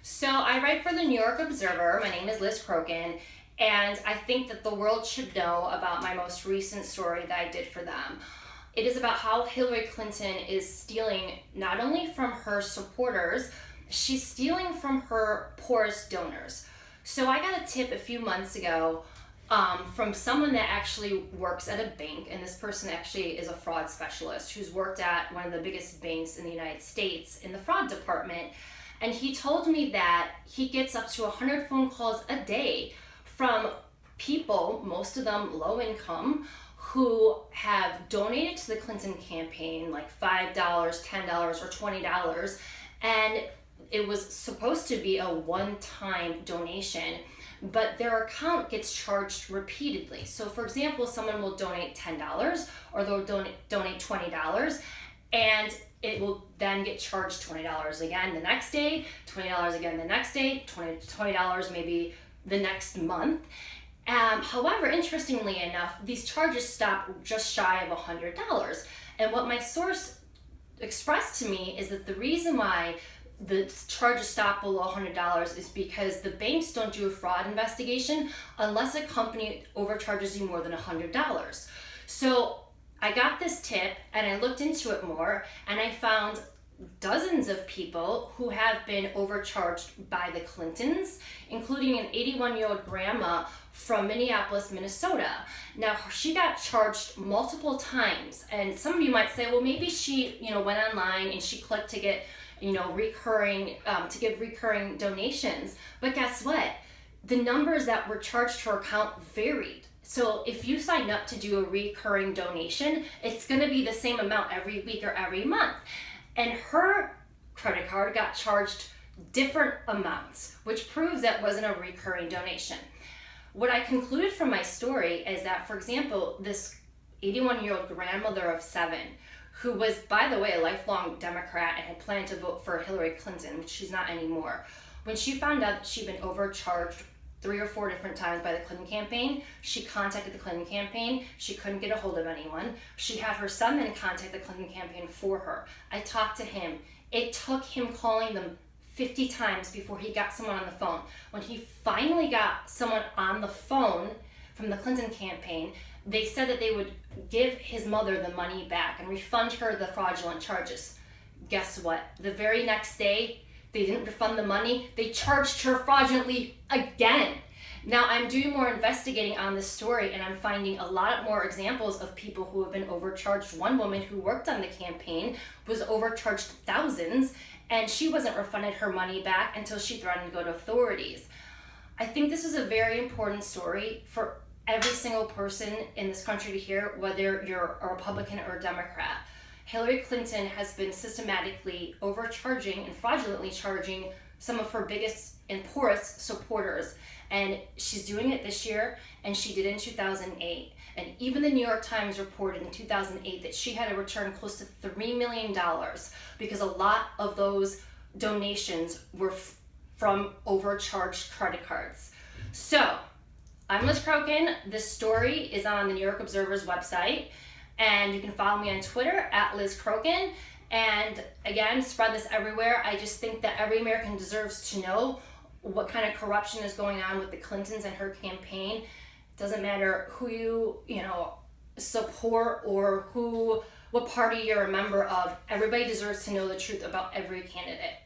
So I write for the New York Observer. My name is Liz Crokin, and I think that the world should know about my most recent story that I did for them. It is about how Hillary Clinton is stealing not only from her supporters, she's stealing from her poorest donors. So I got a tip a few months ago from someone that actually works at a bank, and this person actually is a fraud specialist who's worked at one of the biggest banks in the United States in the fraud department. And he told me that he gets up to 100 phone calls a day from people, most of them low income, who have donated to the Clinton campaign like $5, $10, or $20. And it was supposed to be a one-time donation, but their account gets charged repeatedly. So for example, someone will donate $10 or they'll donate $20, and it will then get charged $20 again the next day, $20 again the next day, $20 maybe the next month. However, interestingly enough, these charges stop just shy of $100. And what my source expressed to me is that the reason why the charges stop below $100 is because the banks don't do a fraud investigation unless a company overcharges you more than $100. So I got this tip and I looked into it more, and I found dozens of people who have been overcharged by the Clintons, including an 81-year-old grandma from Minneapolis, Minnesota. Now, she got charged multiple times, and some of you might say, well, maybe she, went online and she clicked to get, to give recurring donations. But guess what? The numbers that were charged to her account varied. So if you sign up to do a recurring donation, it's going to be the same amount every week or every month. And her credit card got charged different amounts, which proves that wasn't a recurring donation. What I concluded from my story is that, for example, this 81-year-old grandmother of 7, who was, by the way, a lifelong Democrat and had planned to vote for Hillary Clinton, which she's not anymore, when she found out that she'd been overcharged 3 or 4 different times by the Clinton campaign, she contacted the Clinton campaign. She couldn't get a hold of anyone. She had her son then contact the Clinton campaign for her. I talked to him. It took him calling them 50 times before he got someone on the phone. When he finally got someone on the phone from the Clinton campaign, they said that they would give his mother the money back and refund her the fraudulent charges. Guess what? The very next day, they didn't refund the money. They charged her fraudulently again. Now, I'm doing more investigating on this story, and I'm finding a lot more examples of people who have been overcharged. One woman who worked on the campaign was overcharged thousands, and she wasn't refunded her money back until she threatened to go to authorities. I think this is a very important story for every single person in this country to hear, whether you're a Republican or a Democrat. Hillary Clinton has been systematically overcharging and fraudulently charging some of her biggest and poorest supporters. And she's doing it this year, and she did it in 2008. And even the New York Times reported in 2008 that she had to return close to $3 million because a lot of those donations were from overcharged credit cards. So, I'm Liz Crokin. This story is on the New York Observer's website, and you can follow me on Twitter at Liz Crokin. And again, spread this everywhere. I just think that every American deserves to know what kind of corruption is going on with the Clintons and her campaign. It doesn't matter who you support or what party you're a member of. Everybody deserves to know the truth about every candidate.